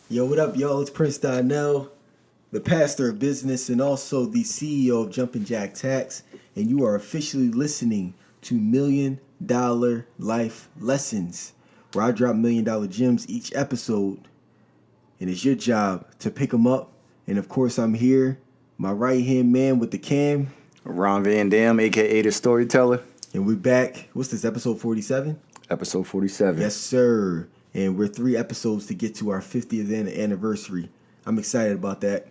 Yo, what up, yo? It's Prince Donnell, the pastor of business and also the CEO of Jumpin' Jack Tax, and you are officially listening to $1,000,000 Life Lessons, where I drop $1,000,000 gems each episode, and it's your job to pick them up. And of course, I'm here, my right-hand man with the cam. RonVannDam, a.k.a. the storyteller. And we're back. What's this, episode 47? Episode 47. Yes, sir. And we're 3 episodes to get to our 50th anniversary. I'm excited about that.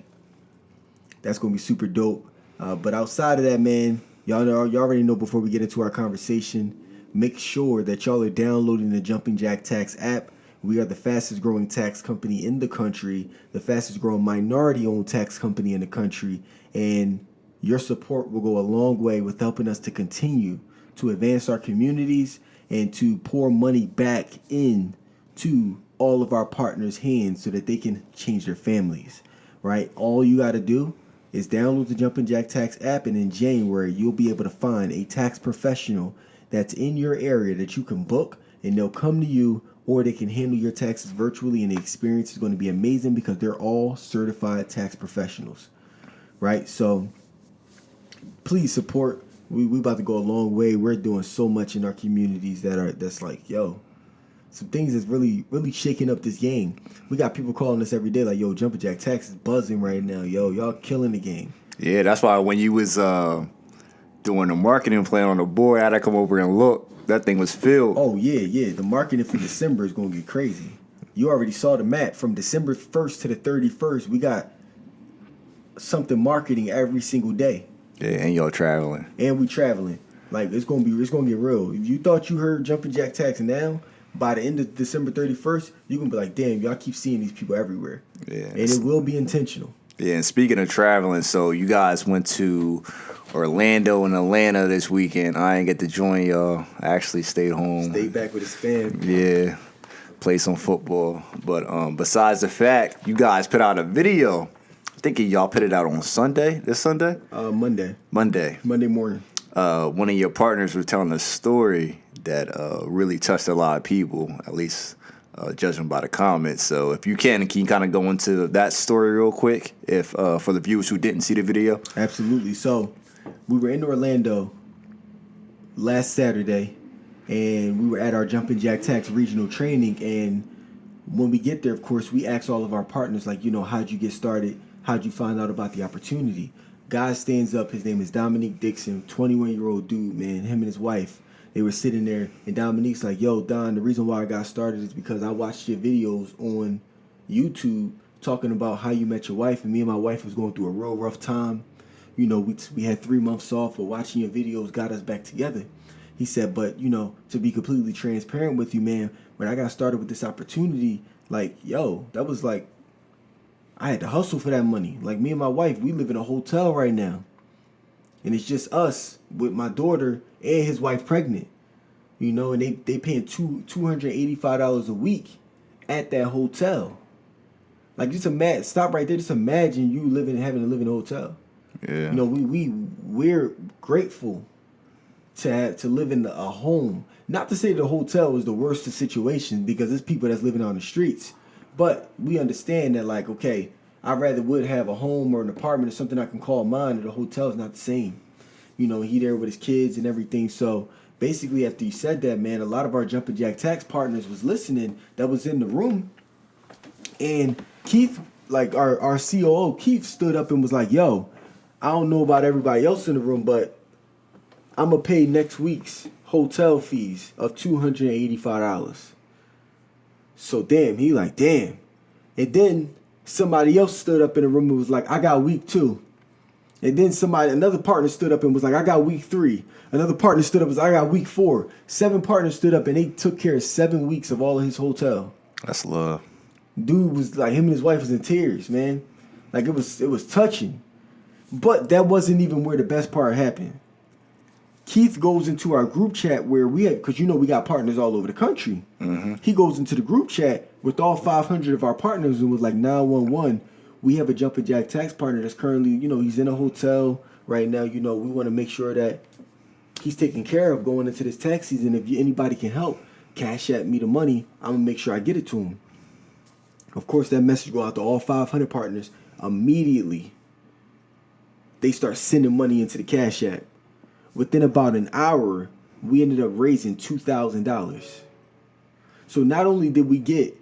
That's going to be super dope. But outside of that, man, y'all already know before we get into our conversation, make sure that y'all are downloading the Jumping Jack Tax app. We are the fastest growing tax company in the country, the fastest growing minority-owned tax company in the country. And your support will go a long way with helping us to continue to advance our communities and to pour money back in to all of our partners' hands so that they can change their families, right? All you got to do is download the Jumpin' Jack Tax app, and in January, you'll be able to find a tax professional that's in your area that you can book, and they'll come to you, or they can handle your taxes virtually, and the experience is going to be amazing because they're all certified tax professionals, right? So please support. We about to go a long way. We're doing so much in our communities that's like, yo, some things that's really shaking up this game. We got people calling us every day like, yo, Jumpin' Jack Tax is buzzing right now. Yo, y'all killing the game. Yeah, that's why when you was doing the marketing plan on the board, I had to come over and look. That thing was filled. Oh, yeah. The marketing for December is going to get crazy. You already saw the map. From December 1st to the 31st, we got something marketing every single day. Yeah, and y'all traveling. And we traveling. Like, it's going to get real. If you thought you heard Jumpin' Jack Tax now, by the end of December 31st, you're going to be like, damn, y'all keep seeing these people everywhere. Yeah. And it will be intentional. Yeah, and speaking of traveling, so you guys went to Orlando and Atlanta this weekend. I didn't get to join y'all. I actually stayed home. Stayed back with his fam. Yeah, play some football. But besides the fact, you guys put out a video. I think y'all put it out on Sunday, this Sunday? Monday morning. One of your partners was telling a story that really touched a lot of people, at least judging by the comments. So if you can you kind of go into that story real quick, if for the viewers who didn't see the video? Absolutely. So we were in Orlando last Saturday, and we were at our Jumpin' Jack Tax regional training. And when we get there, of course, we ask all of our partners, like, how'd you get started? How'd you find out about the opportunity? Guy stands up. His name is Dominique Dixon, 21-year-old dude, man. Him and his wife. They were sitting there, and Dominique's like, yo, Don, the reason why I got started is because I watched your videos on YouTube talking about how you met your wife, and me and my wife was going through a real rough time. We had 3 months off, but watching your videos got us back together. He said, but, to be completely transparent with you, man, when I got started with this opportunity, like, yo, that was like, I had to hustle for that money. Like, me and my wife, we live in a hotel right now. And it's just us with my daughter and his wife pregnant. And they paying $285 a week at that hotel. Like, just imagine, stop right there. Just imagine you having to live in a hotel. Yeah. We're grateful to live in a home. Not to say the hotel is the worst of situations, because there's people that's living on the streets. But we understand that, like, okay, I'd rather would have a home or an apartment or something I can call mine, and the hotel is not the same. He there with his kids and everything. So basically, after you said that, man, a lot of our Jumpin' Jack Tax partners was listening, that was in the room. And Keith, like our COO, Keith stood up and was like, yo, I don't know about everybody else in the room, but I'm going to pay next week's hotel fees of $285. So damn, he like, damn. And then somebody else stood up in the room and was like, I got week 2. And then another partner stood up and was like, I got week 3. Another partner stood up and was like, I got week 4. 7 partners stood up and they took care of 7 weeks of all of his hotel. That's love. Dude was like, him and his wife was in tears, man. Like, it was touching. But that wasn't even where the best part happened. Keith goes into our group chat where because we got partners all over the country. Mm-hmm. He goes into the group chat with all 500 of our partners and was like, 911, we have a Jumpin' Jack Tax partner that's currently, he's in a hotel right now. We want to make sure that he's taken care of going into this tax season. If anybody can help, cash at me the money. I'm going to make sure I get it to him. Of course, that message go out to all 500 partners. Immediately, they start sending money into the Cash App. Within about an hour, we ended up raising $2,000. So not only did we get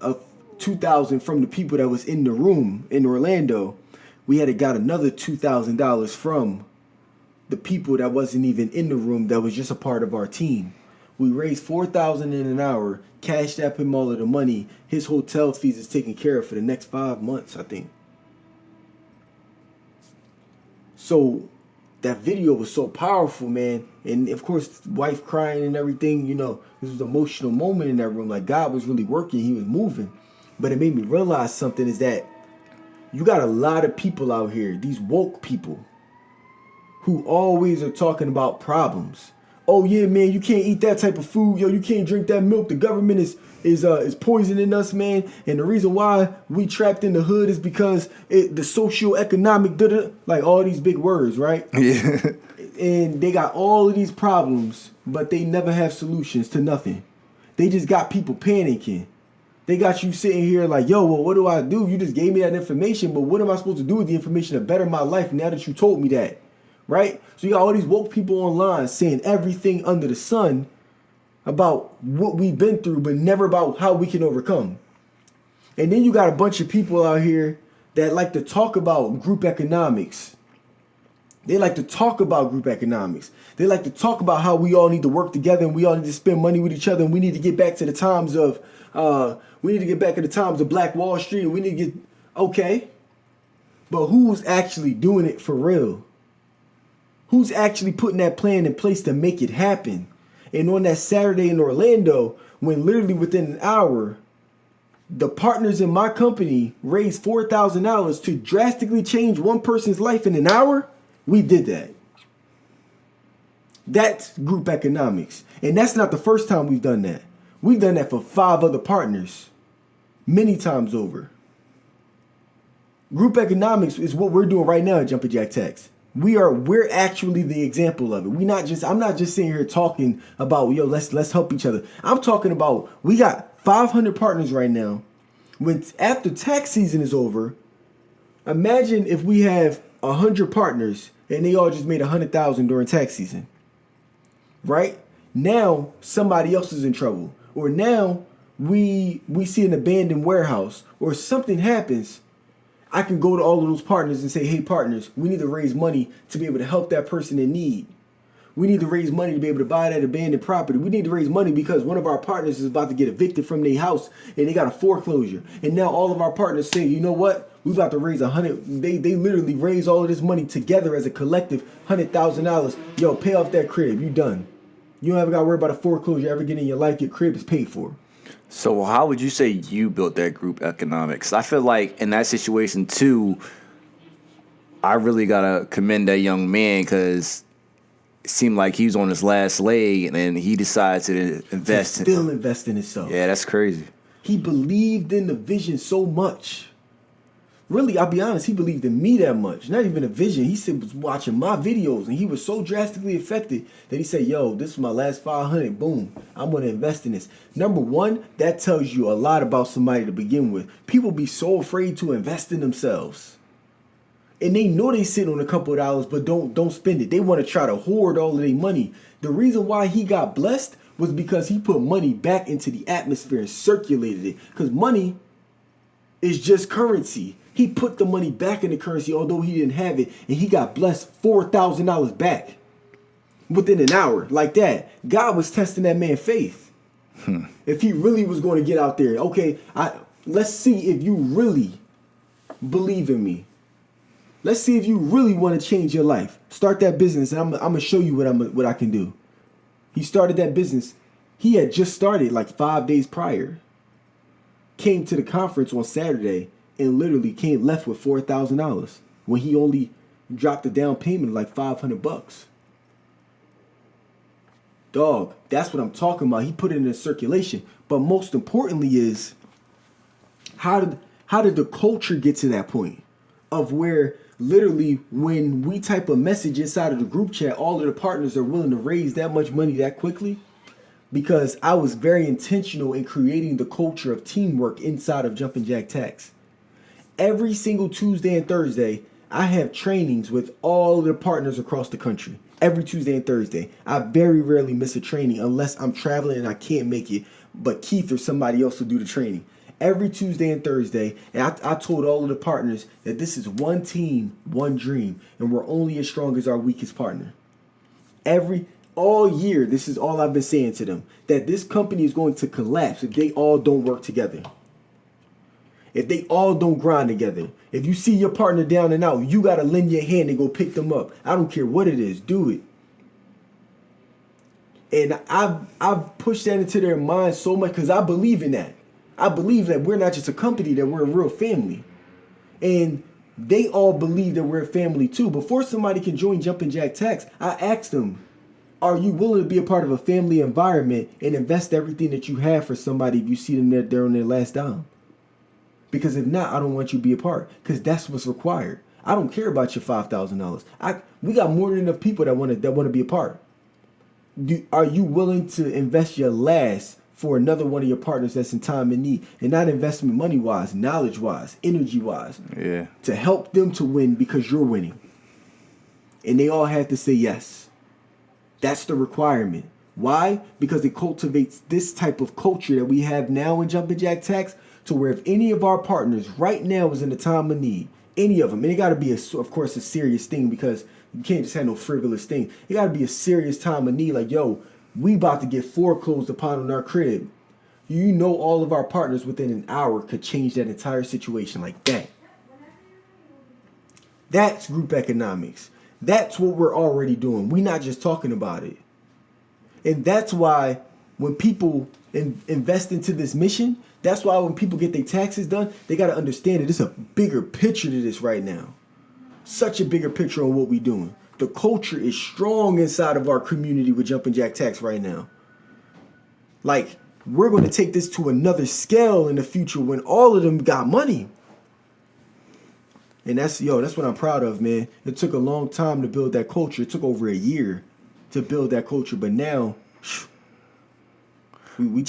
a 2,000 from the people that was in the room in Orlando, we had got another $2,000 from the people that wasn't even in the room, that was just a part of our team. We raised $4,000 in an hour, cashed out him all of the money. His hotel fees is taken care of for the next 5 months, I think. So that video was so powerful, man. And of course, wife crying and everything, you know, this was an emotional moment in that room. Like, God was really working, he was moving. But it made me realize something, is that you got a lot of people out here, these woke people, who always are talking about problems. Oh yeah, man, you can't eat that type of food. Yo, you can't drink that milk. The government is poisoning us, man. And the reason why we trapped in the hood is because the socio-economic, like all these big words, right? Yeah. And they got all of these problems, but they never have solutions to nothing. They just got people panicking. They got you sitting here like, yo, well, what do I do? You just gave me that information, but what am I supposed to do with the information to better my life now that you told me that? Right? So you got all these woke people online saying everything under the sun about what we've been through, but never about how we can overcome. And then you got a bunch of people out here that like to talk about group economics. They like to talk about group economics. They like to talk about how we all need to work together and we all need to spend money with each other, and we need to get back to the times of Black Wall Street, and we need to get okay. But who's actually doing it for real? Who's actually putting that plan in place to make it happen? And on that Saturday in Orlando, when literally within an hour, the partners in my company raised $4,000 to drastically change one person's life in an hour, we did that. That's group economics. And that's not the first time we've done that. We've done that for 5 other partners many times over. Group economics is what we're doing right now at Jumpin' Jack Tax. We're actually the example of it. I'm not just sitting here talking about, yo, let's help each other. I'm talking about, we got 500 partners right now. When after tax season is over, imagine if we have 100 partners and they all just made $100,000 during tax season. Right? Now somebody else is in trouble. Or now we see an abandoned warehouse or something happens. I can go to all of those partners and say, hey, partners, we need to raise money to be able to help that person in need. We need to raise money to be able to buy that abandoned property. We need to raise money because one of our partners is about to get evicted from their house and they got a foreclosure. And now all of our partners say, you know what? We about to raise They literally raise all of this money together as a collective $100,000. Yo, pay off that crib. You done. You don't ever got to worry about a foreclosure ever again in your life. Your crib is paid for. So how would you say you built that group economics? I feel like in that situation too, I really gotta commend that young man, because it seemed like he was on his last leg and then he decided to invest. Still invest in himself. Yeah, that's crazy. He believed in the vision so much. Really, I'll be honest, he believed in me that much. Not even a vision. He said was watching my videos and he was so drastically affected that he said, yo, this is my last 500. Boom. I'm going to invest in this. Number one, that tells you a lot about somebody to begin with. People be so afraid to invest in themselves. And they know they sit on a couple of dollars, but don't spend it. They want to try to hoard all of their money. The reason why he got blessed was because he put money back into the atmosphere and circulated it. Because money is just currency. He put the money back in the currency, although he didn't have it, and he got blessed $4,000 back within an hour like that. God was testing that man's faith. If he really was going to get out there, okay, let's see if you really believe in me. Let's see if you really want to change your life. Start that business, and I'm gonna show you what I can do. He started that business. He had just started like 5 days prior. Came to the conference on Saturday and literally left with $4,000 when he only dropped a down payment of like $500. Dog, that's what I'm talking about. He put it in circulation. But most importantly is, how did the culture get to that point of where literally when we type a message inside of the group chat, all of the partners are willing to raise that much money that quickly? because I was very intentional in creating the culture of teamwork inside of Jumpin' Jack Tax. Every single Tuesday and Thursday, I have trainings with all of the partners across the country. Every Tuesday and Thursday. I very rarely miss a training unless I'm traveling and I can't make it, but Keith or somebody else will do the training. Every Tuesday and Thursday, and I told all of the partners that this is one team, one dream, and we're only as strong as our weakest partner. All year, this is all I've been saying to them, that this company is going to collapse if they all don't work together. If they all don't grind together. If you see your partner down and out, you got to lend your hand and go pick them up. I don't care what it is. Do it. And I've pushed that into their minds so much because I believe in that. I believe that we're not just a company, that we're a real family. And they all believe that we're a family too. Before somebody can join Jumpin' Jack Tax, I asked them, are you willing to be a part of a family environment and invest everything that you have for somebody if you see them there on their last dime? Because if not, I don't want you to be a part, because that's what's required. I don't care about your $5,000. We got more than enough people that want to be a part. Are you willing to invest your last for another one of your partners that's in time and need, and not investment money-wise, knowledge-wise, energy-wise, to help them to win because you're winning? And they all have to say yes. That's the requirement. Why? Because it cultivates this type of culture that we have now in Jumpin' Jack Tax, to where if any of our partners right now is in a time of need, any of them, and it got to be, of course, a serious thing, because you can't just have no frivolous thing. It got to be a serious time of need, like, yo, we about to get foreclosed upon in our crib. You know, all of our partners within an hour could change that entire situation like that. That's group economics. That's what we're already doing. We're not just talking about it. And that's why when people invest into this mission, that's why when people get their taxes done, they got to understand that it's a bigger picture to this right now. Such a bigger picture on what we're doing. The culture is strong inside of our community with Jumpin' Jack Tax right now. Like, we're going to take this to another scale in the future when all of them got money. And that's what I'm proud of, man. It took a long time to build that culture. It took over a year to build that culture. But now, we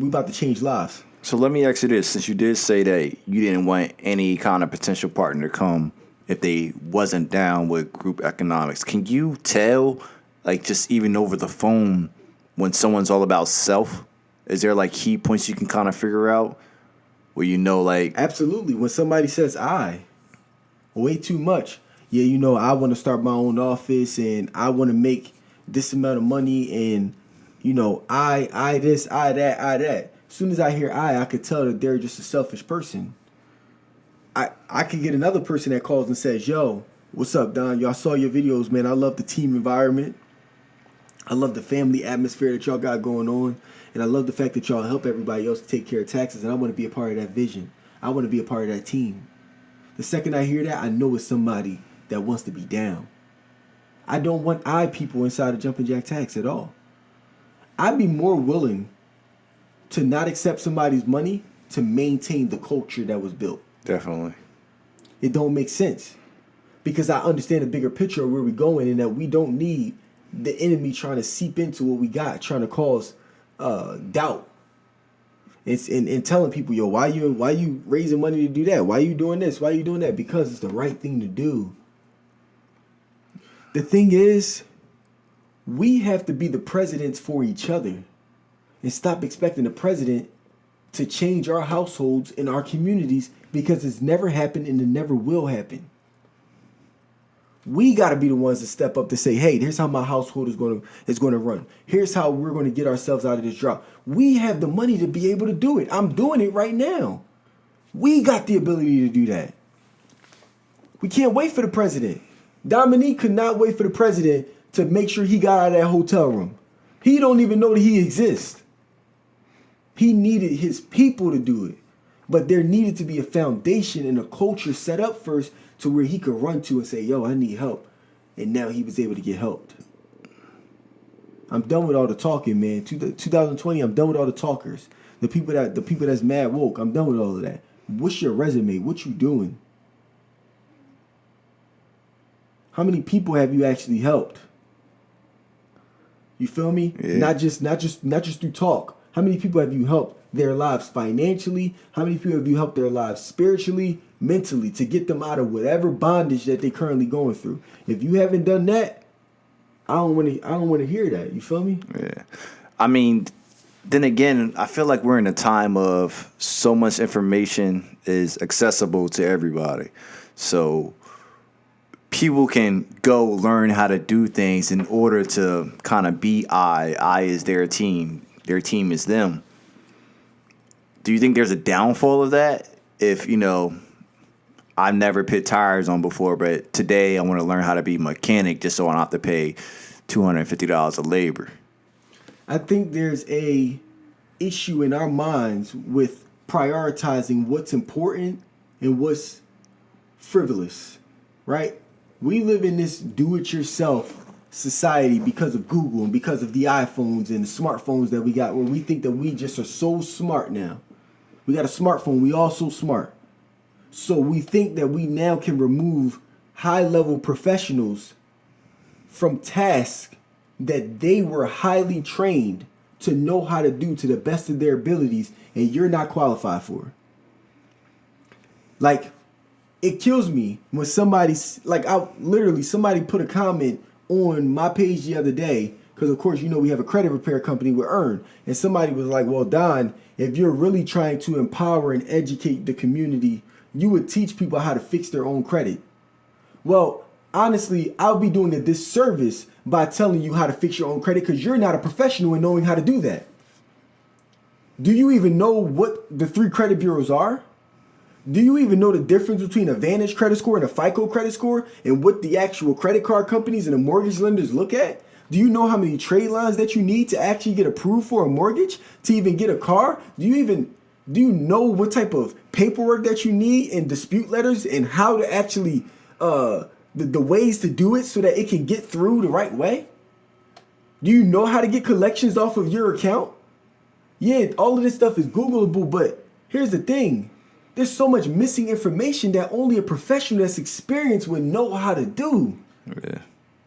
about to change lives. So let me ask you this. Since you did say that you didn't want any kind of potential partner to come if they wasn't down with group economics, can you tell, like, just even over the phone, when someone's all about self? Is there, like, key points you can kind of figure out where you know, like... Absolutely. When somebody says way too much. Yeah, I want to start my own office and I want to make this amount of money and, I this, I that. As soon as I hear I could tell that they're just a selfish person. I could get another person that calls and says, yo, what's up, Don? Y'all saw your videos, man. I love the team environment. I love the family atmosphere that y'all got going on. And I love the fact that y'all help everybody else take care of taxes. And I want to be a part of that vision. I want to be a part of that team. The second I hear that, I know it's somebody that wants to be down. I don't want people inside of Jumpin' Jack Tax at all. I'd be more willing to not accept somebody's money to maintain the culture that was built. Definitely. It don't make sense. Because I understand the bigger picture of where we're going, and that we don't need the enemy trying to seep into what we got, trying to cause doubt. And telling people, yo, why you raising money to do that? Why you doing this? Why you doing that? Because it's the right thing to do. The thing is, we have to be the presidents for each other and stop expecting the president to change our households and our communities, because it's never happened and it never will happen. We got to be the ones to step up to say, hey, here's how my household is going to run. Here's how we're going to get ourselves out of this drought. We have the money to be able to do it. I'm doing it right now. We got the ability to do that. We can't wait for the president. Dominique could not wait for the president to make sure he got out of that hotel room. He don't even know that he exists. He needed his people to do it. But there needed to be a foundation and a culture set up first to where he could run to and say, yo, I need help. And now he was able to get helped. I'm done with all the talking, man. 2020, I'm done with all the talkers. The people that's mad woke, I'm done with all of that. What's your resume? What you doing? How many people have you actually helped? You feel me? Yeah. Not just through talk. How many people have you helped their lives financially? How many people have you helped their lives spiritually, mentally, to get them out of whatever bondage that they're currently going through? If you haven't done that, I don't want to hear that. You feel me? Yeah. I mean, then again, I feel like we're in a time of so much information is accessible to everybody. So people can go learn how to do things in order to kind of be I is their team is them. Do you think there's a downfall of that? If, I've never put tires on before, but today I want to learn how to be a mechanic just so I don't have to pay $250 of labor. I think there's a issue in our minds with prioritizing what's important and what's frivolous, right? We live in this do-it-yourself society because of Google and because of the iPhones and the smartphones that we got, where we think that we just are so smart now. We got a smartphone, we all so smart. So we think that we now can remove high-level professionals from tasks that they were highly trained to know how to do to the best of their abilities, and you're not qualified for. Like, it kills me when somebody put a comment on my page the other day, because of course, we have a credit repair company with Earn, and somebody was like, well, Don, if you're really trying to empower and educate the community, you would teach people how to fix their own credit. Well, honestly, I'll be doing a disservice by telling you how to fix your own credit, because you're not a professional in knowing how to do that. Do you even know what the 3 credit bureaus are? Do you even know the difference between a Vantage credit score and a FICO credit score, and what the actual credit card companies and the mortgage lenders look at? Do you know how many trade lines that you need to actually get approved for a mortgage, to even get a car? Do you know what type of paperwork that you need and dispute letters, and how to actually the ways to do it so that it can get through the right way? Do you know how to get collections off of your account? Yeah, all of this stuff is Googleable, but here's the thing. There's so much missing information that only a professional that's experienced would know how to do. Yeah.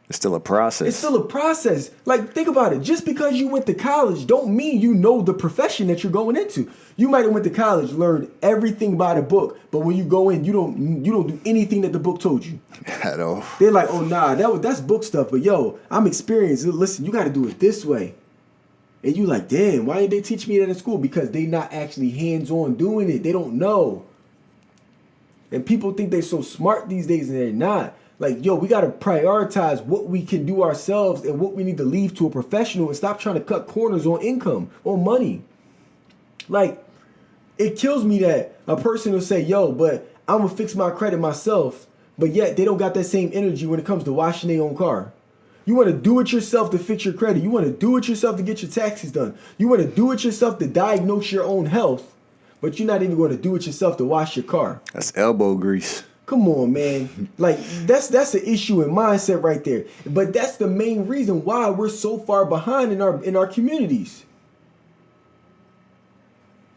It's still a process. It's still a process. Like, think about it. Just because you went to college don't mean you know the profession that you're going into. You might have went to college, learned everything by the book, but when you go in, you don't do anything that the book told you. At all. They're like, oh, nah, that's book stuff. But, yo, I'm experienced. Listen, you got to do it this way. And you like, damn, why didn't they teach me that in school? Because they not actually hands-on doing it. They don't know. And people think they're so smart these days, and they're not. Like, yo, we got to prioritize what we can do ourselves and what we need to leave to a professional, and stop trying to cut corners on income, on money. Like, it kills me that a person will say, yo, but I'm going to fix my credit myself, but yet they don't got that same energy when it comes to washing their own car. You want to do it yourself to fix your credit. You want to do it yourself to get your taxes done. You want to do it yourself to diagnose your own health, but you're not even going to do it yourself to wash your car. That's elbow grease. Come on, man. Like, that's an issue in mindset right there. But that's the main reason why we're so far behind in our communities.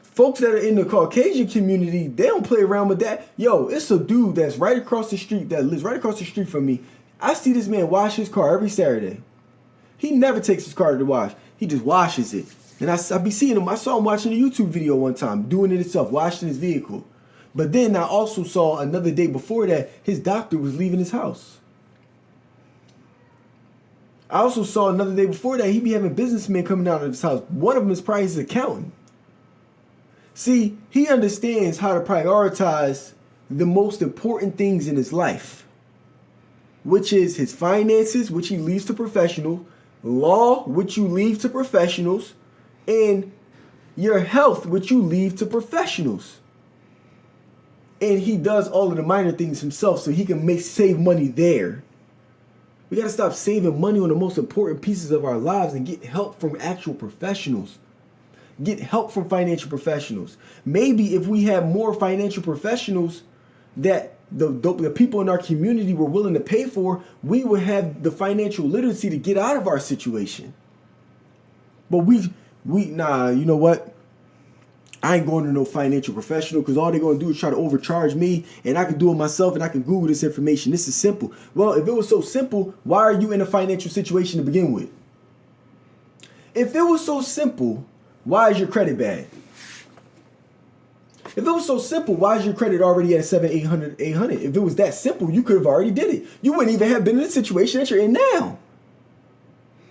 Folks that are in the Caucasian community, they don't play around with that. Yo, it's a dude that's right across the street, that lives right across the street from me. I see this man wash his car every Saturday. He never takes his car to wash. He just washes it. And I be seeing him. I saw him watching a YouTube video one time, doing it himself, washing his vehicle. But then I also saw another day before that, his doctor was leaving his house. I also saw another day before that, he be having businessmen coming out of his house. One of them is probably his accountant. See, he understands how to prioritize the most important things in his life, which is his finances, which he leaves to professionals, law, which you leave to professionals, and your health, which you leave to professionals. And he does all of the minor things himself so he can save money there. We got to stop saving money on the most important pieces of our lives and get help from actual professionals. Get help from financial professionals. Maybe if we had more financial professionals that the people in our community were willing to pay for, we would have the financial literacy to get out of our situation. But nah, you know what? I ain't going to no financial professional, because all they're going to do is try to overcharge me, and I can do it myself, and I can Google this information. This is simple. Well, if it was so simple, why are you in a financial situation to begin with? If it was so simple, why is your credit bad? If it was so simple, why is your credit already at 700, 800? If it was that simple, you could have already did it. You wouldn't even have been in the situation that you're in now.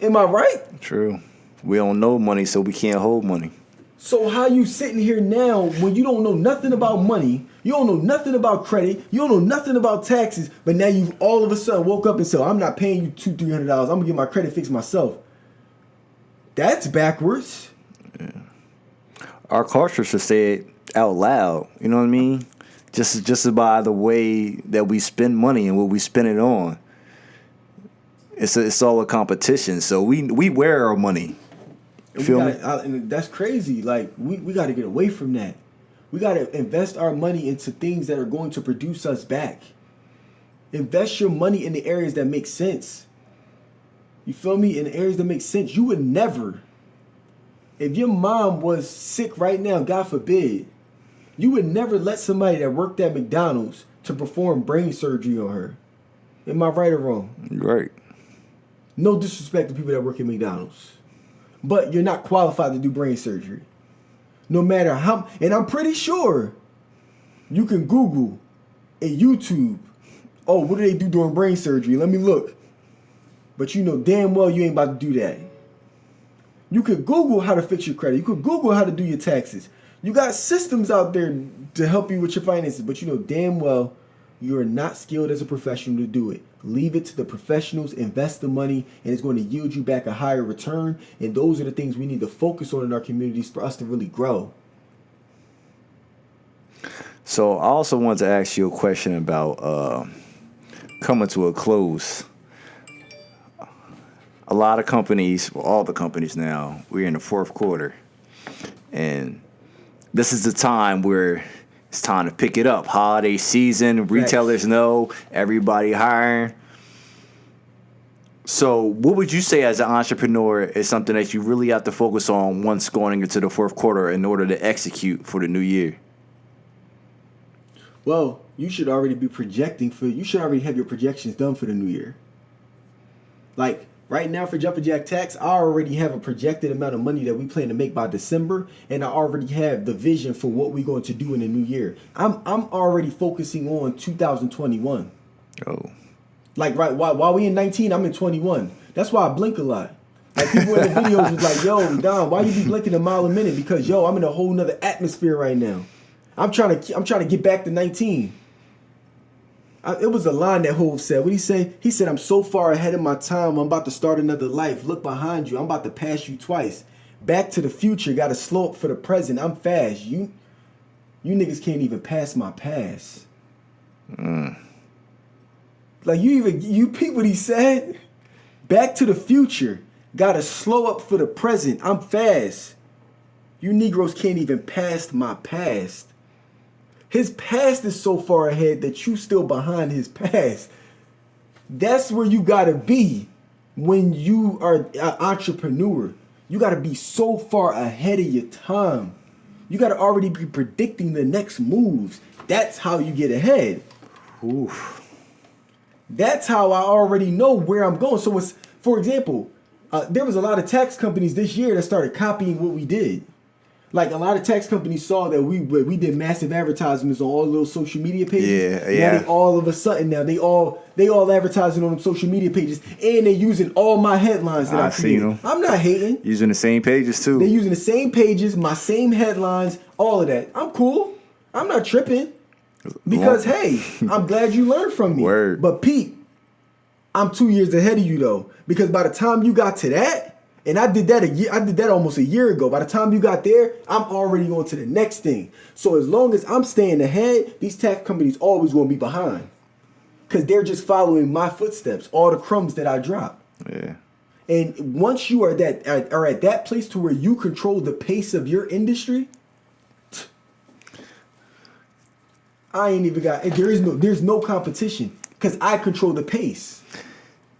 Am I right? True. We don't know money, so we can't hold money. So how you sitting here now when you don't know nothing about money, you don't know nothing about credit, you don't know nothing about taxes, but now you all of a sudden woke up and said, I'm not paying you $200-$300. I'm gonna get my credit fixed myself. That's backwards. Yeah. Our culture should say it out loud. You know what I mean? Just by the way that we spend money and what we spend it on. It's all a competition. So we wear our money. Feel me? And that's crazy. Like we got to get away from that. We got to invest our money into things that are going to produce us back. Invest your money in the areas that make sense. You feel me? In the areas that make sense. You would never, if your mom was sick right now, God forbid, you would never let somebody that worked at McDonald's to perform brain surgery on her. Am I right or wrong? Right. No disrespect to people that work at McDonald's. But you're not qualified to do brain surgery. No matter how, and I'm pretty sure you can Google and YouTube, oh, what do they do during brain surgery? Let me look. But you know damn well you ain't about to do that. You could Google how to fix your credit. You could Google how to do your taxes. You got systems out there to help you with your finances, but you know damn well you are not skilled as a professional to do it. Leave it to the professionals, invest the money, and it's going to yield you back a higher return. And those are the things we need to focus on in our communities for us to really grow. So I also wanted to ask you a question about coming to a close. A lot of companies, well, all the companies now, we're in the fourth quarter. And this is the time where it's time to pick it up. Holiday season, retailers know, everybody hiring. So what would you say as an entrepreneur is something that you really have to focus on once going into the fourth quarter in order to execute for the new year? Well, you should already be projecting you should already have your projections done for the new year. Like right now for Jumpin' Jack Tax, I already have a projected amount of money that we plan to make by December, and I already have the vision for what we're going to do in the new year. I'm already focusing on 2021. Oh. Like right while we in 19, I'm in 21. That's why I blink a lot. Like people in the videos was like, yo, Don, why you be blinking a mile a minute? Because yo, I'm in a whole nother atmosphere right now. I'm trying to get back to 19. It was a line that Hov said. What he say? He said, I'm so far ahead of my time, I'm about to start another life. Look behind you. I'm about to pass you twice. Back to the future. Got to slow up for the present. I'm fast. You niggas can't even pass my pass. Like you peep what he said? Back to the future. Got to slow up for the present. I'm fast. You Negroes can't even pass my past. His past is so far ahead that you still behind his past. That's where you gotta be when you are an entrepreneur. You gotta be so far ahead of your time. You gotta already be predicting the next moves. That's how you get ahead. Oof. That's how I already know where I'm going. So it's, for example, there was a lot of tax companies this year that started copying what we did. Like a lot of tax companies saw that we did massive advertisements on all those social media pages. Yeah. Now they all of a sudden they all advertising on them social media pages, and they're using all my headlines that I created. Seen them. I'm not hating. Using the same pages too. They're using the same pages, my same headlines, all of that. I'm cool. I'm not tripping because hey, I'm glad you learned from me. Word. But Pete, I'm 2 years ahead of you though, because by the time you got to that. And I did that almost a year ago. By the time you got there, I'm already on to the next thing. So as long as I'm staying ahead, these tax companies always going to be behind. Because they're just following my footsteps, all the crumbs that I drop. Yeah. And once you are at that place to where you control the pace of your industry, I ain't even got, there's no competition because I control the pace.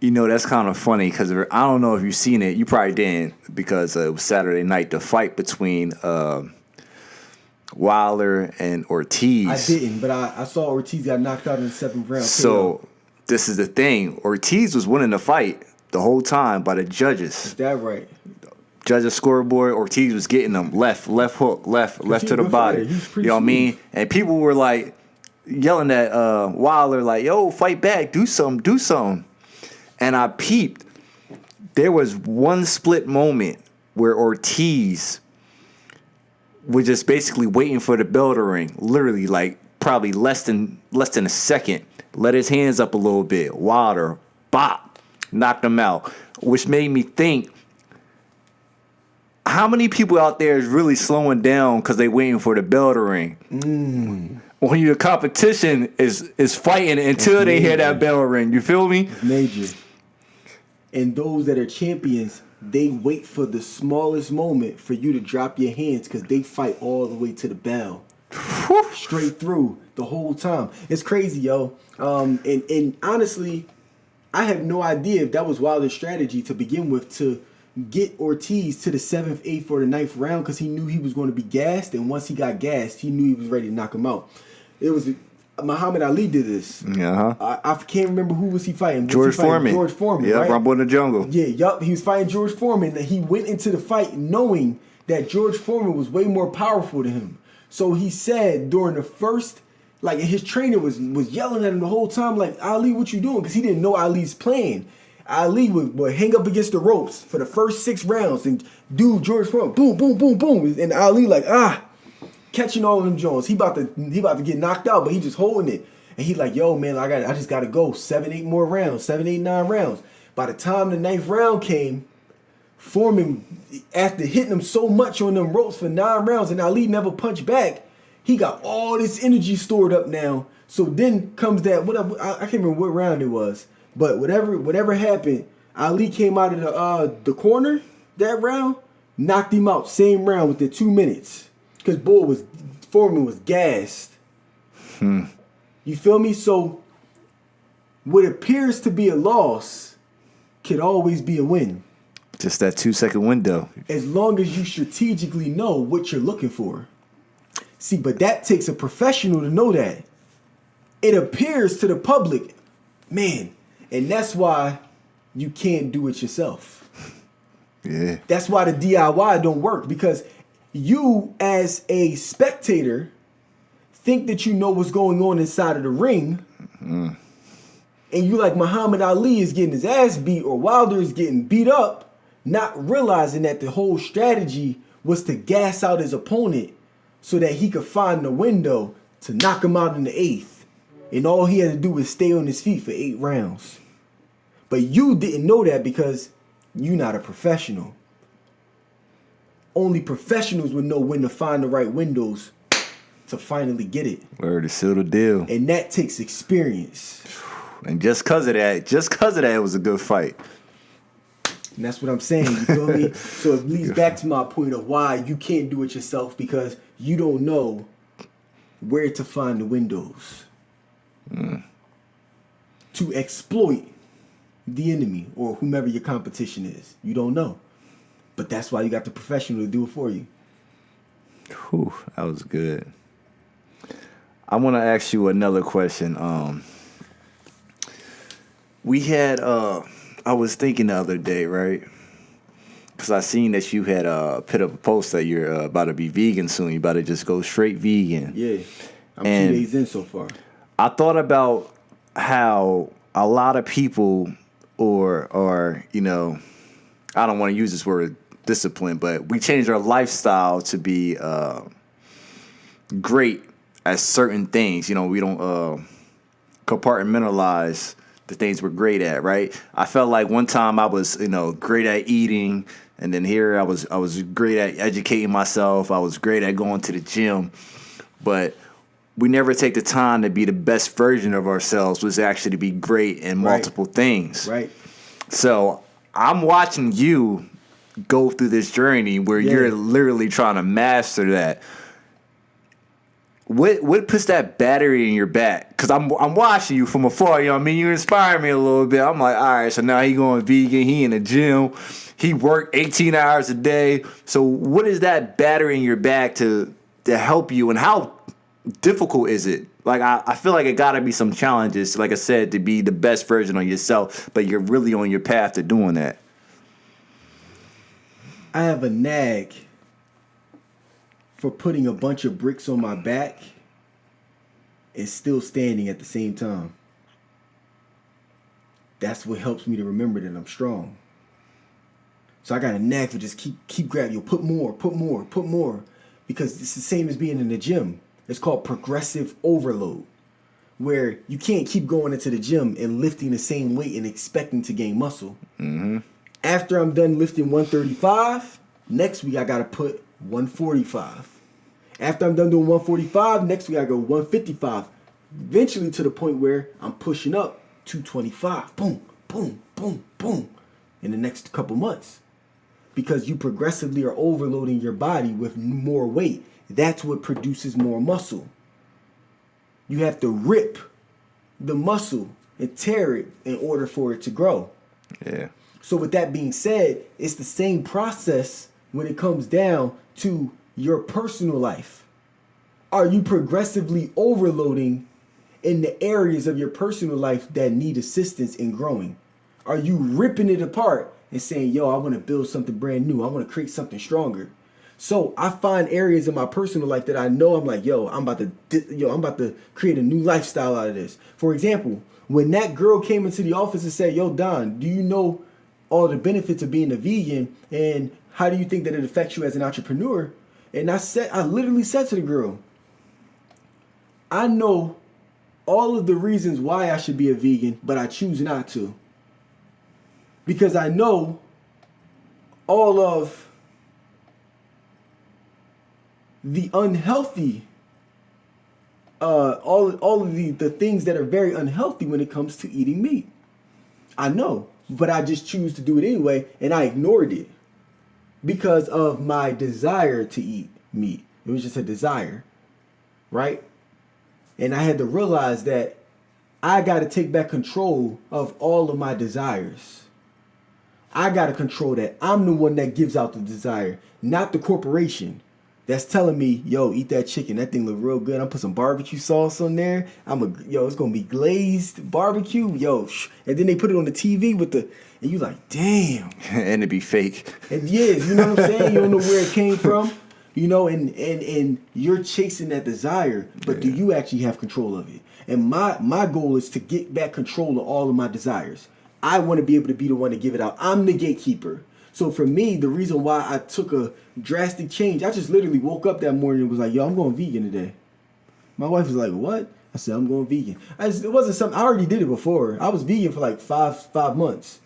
You know, that's kind of funny because I don't know if you've seen it. You probably didn't because it was Saturday night, the fight between Wilder and Ortiz. I didn't, but I saw Ortiz got knocked out in the 7th round. So this is the thing. Ortiz was winning the fight the whole time by the judges. Is that right? judge's scoreboard, Ortiz was getting them left hook, left to the body. You know what I mean? And people were like yelling at Wilder, like, yo, fight back, do something. And I peeped. There was one split moment where Ortiz was just basically waiting for the bell to ring. Literally, like probably less than a second. Let his hands up a little bit. Wilder, bop, knocked him out. Which made me think, how many people out there is really slowing down because they waiting for the bell to ring? When your competition is fighting until they hear that bell ring. You feel me? It's major. And those that are champions, they wait for the smallest moment for you to drop your hands because they fight all the way to the bell. Straight through the whole time. It's crazy, yo. And honestly, I have no idea if that was Wilder's strategy to begin with to get Ortiz to the 7th, 8th, or the 9th round because he knew he was going to be gassed. And once he got gassed, he knew he was ready to knock him out. It was Muhammad Ali did this. I can't remember who was he fighting. George Foreman. George Foreman, yeah, right? Rumble in the Jungle. Yeah, yup. He was fighting George Foreman. And he went into the fight knowing that George Foreman was way more powerful than him. So he said during the first, like his trainer was yelling at him the whole time, like, Ali, what you doing? Because he didn't know Ali's plan. Ali would hang up against the ropes for the first 6 rounds and do George Foreman, boom, boom, boom, boom. And Ali like, catching all of them Jones. He about to get knocked out, but he just holding it. And he like, yo, man, I just got to go 7, 8 more rounds, 7, 8, 9 rounds. By the time the 9th round came, Foreman, after hitting him so much on them ropes for 9 rounds and Ali never punched back, he got all this energy stored up now. So then comes that, I can't remember what round it was, but whatever happened, Ali came out of the corner that round, knocked him out same round within 2 minutes. Because Foreman was gassed. You feel me? So what appears to be a loss could always be a win. Just that 2-second window. As long as you strategically know what you're looking for. See, but that takes a professional to know that. It appears to the public, man, and that's why you can't do it yourself. Yeah. That's why the DIY don't work, because you as a spectator think that you know what's going on inside of the ring, and you like Muhammad Ali is getting his ass beat or Wilder is getting beat up, not realizing that the whole strategy was to gas out his opponent so that he could find the window to knock him out in the 8th. And all he had to do was stay on his feet for 8 rounds. But you didn't know that because you're not a professional. Only professionals would know when to find the right windows to finally get it. Word, to seal the deal. And that takes experience. And just because of that, it was a good fight. And that's what I'm saying, you feel me? So it leads back to my point of why you can't do it yourself, because you don't know where to find the windows to exploit the enemy or whomever your competition is. You don't know. But that's why you got the professional to do it for you. Whew, that was good. I want to ask you another question. We had... I was thinking the other day, right? Because I seen that you had put up a post that you're about to be vegan soon. You about to just go straight vegan. Yeah, I'm 2 days in so far. I thought about how a lot of people or you know, I don't want to use this word discipline, but we change our lifestyle to be great at certain things. You know, we don't compartmentalize the things we're great at, right? I felt like one time I was, you know, great at eating, and then here I was great at educating myself. I was great at going to the gym, but we never take the time to be the best version of ourselves, was actually to be great in multiple things. Right. So I'm watching you go through this journey where you're literally trying to master that. What puts that battery in your back? Because I'm watching you from afar, you know what I mean? You inspire me a little bit. I'm like, all right, so now he going vegan, he in the gym, he worked 18 hours a day. So what is that battery in your back to help you, and how difficult is it? Like, I feel like it got to be some challenges, like I said, to be the best version of yourself, but you're really on your path to doing that. I have a nag for putting a bunch of bricks on my back and still standing at the same time. That's what helps me to remember that I'm strong. So I got a knack for just keep grabbing. You put more. Because it's the same as being in the gym. It's called progressive overload, where you can't keep going into the gym and lifting the same weight and expecting to gain muscle. Mm-hmm. After I'm done lifting 135, next week I gotta put 145. After I'm done doing 145, next week I go 155. Eventually to the point where I'm pushing up 225. Boom, boom, boom, boom. In the next couple months. Because you progressively are overloading your body with more weight. That's what produces more muscle. You have to rip the muscle and tear it in order for it to grow. Yeah. So with that being said, it's the same process when it comes down to your personal life. Are you progressively overloading in the areas of your personal life that need assistance in growing? Are you ripping it apart and saying, yo, I want to build something brand new. I want to create something stronger. So I find areas in my personal life that I know I'm like, I'm about to create a new lifestyle out of this. For example, when that girl came into the office and said, yo, Don, do you know all the benefits of being a vegan, and how do you think that it affects you as an entrepreneur? And I literally said to the girl, I know all of the reasons why I should be a vegan, but I choose not to. Because I know all of the unhealthy, all of the things that are very unhealthy when it comes to eating meat. I know, but I just choose to do it anyway, and I ignored it because of my desire to eat meat. It was just a desire, right? And I had to realize that I got to take back control of all of my desires. I got to control that. I'm the one that gives out the desire, not the corporation that's telling me, yo, eat that chicken. That thing look real good. I'm put some barbecue sauce on there. It's going to be glazed barbecue. And then they put it on the TV and you like, damn. And it be fake. And yes, you know what I'm saying? You don't know where it came from. And you're chasing that desire, but do you actually have control of it? And my goal is to get back control of all of my desires. I want to be able to be the one to give it out. I'm the gatekeeper. So for me, the reason why I took a drastic change, I just literally woke up that morning and was like, yo, I'm going vegan today. My wife was like, what? I said, I'm going vegan. It wasn't something, I already did it before. I was vegan for like five months.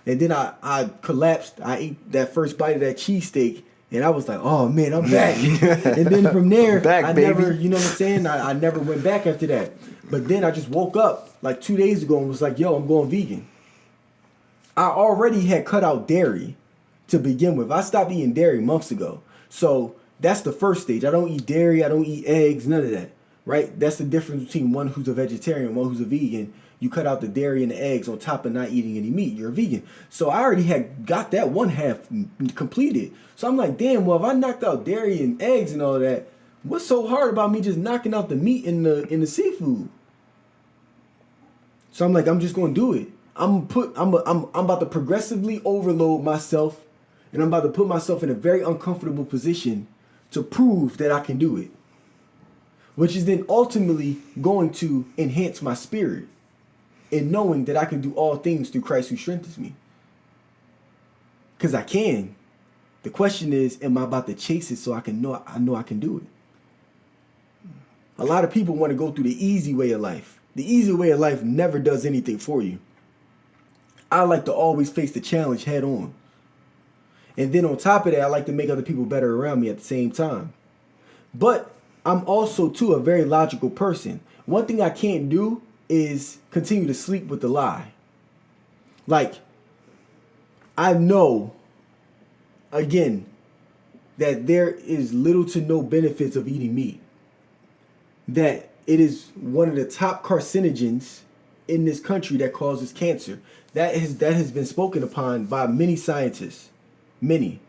And then I collapsed. I ate that first bite of that cheesesteak. And I was like, oh man, I'm back. And then from there, never, you know what I'm saying? I never went back after that. But then I just woke up like 2 days ago and was like, yo, I'm going vegan. I already had cut out dairy to begin with. I stopped eating dairy months ago. So that's the first stage. I don't eat dairy. I don't eat eggs, none of that, right? That's the difference between one who's a vegetarian and one who's a vegan. You cut out the dairy and the eggs on top of not eating any meat. You're a vegan. So I already had got that one half completed. So I'm like, damn, well, if I knocked out dairy and eggs and all that, what's so hard about me just knocking out the meat and the seafood? So I'm like, I'm just going to do it. I'm about to progressively overload myself, and I'm about to put myself in a very uncomfortable position to prove that I can do it, which is then ultimately going to enhance my spirit in knowing that I can do all things through Christ who strengthens me. Because I can. The question is, am I about to chase it so I know I can do it? A lot of people want to go through the easy way of life. The easy way of life never does anything for you. I like to always face the challenge head on. And then on top of that, I like to make other people better around me at the same time. But I'm also, too, a very logical person. One thing I can't do is continue to sleep with the lie. Like, I know, again, that there is little to no benefits of eating meat. That it is one of the top carcinogens in this country that causes cancer. That has been spoken upon by many scientists. Many.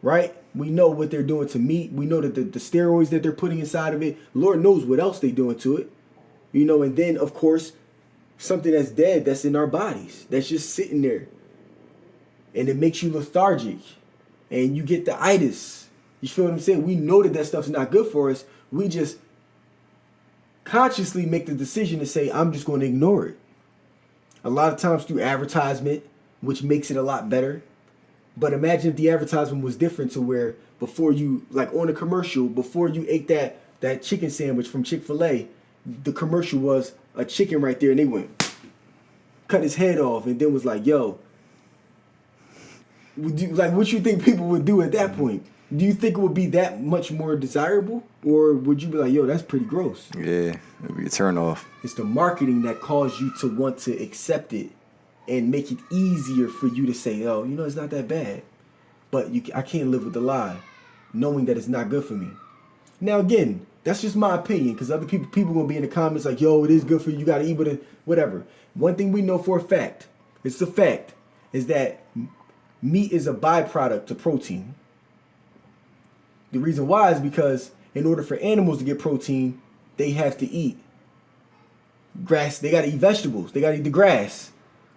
Right? We know what they're doing to meat. We know that the steroids that they're putting inside of it, Lord knows what else they're doing to it. And then, of course, something that's dead that's in our bodies, that's just sitting there. And it makes you lethargic. and you get the itis. You feel what I'm saying? We know that stuff's not good for us. We just consciously make the decision to say, I'm just going to ignore it. A lot of times through advertisement, which makes it a lot better. But imagine if the advertisement was different to where before you, like on a commercial, before you ate that chicken sandwich from Chick-fil-A, the commercial was a chicken right there and they went, cut his head off and then was like, yo, what you think people would do at that point? Do you think it would be that much more desirable? Or would you be like, yo, that's pretty gross? Yeah, it'd be a turn off. It's the marketing that caused you to want to accept it and make it easier for you to say, oh, it's not that bad. But I can't live with the lie, knowing that it's not good for me. Now, again, that's just my opinion, because other people going to be in the comments like, yo, it is good for you, you got to eat with it, whatever. One thing we know for a fact, it's a fact, is that meat is a byproduct to protein. The reason why is because in order for animals to get protein, they have to eat grass. They got to eat vegetables. They got to eat the grass,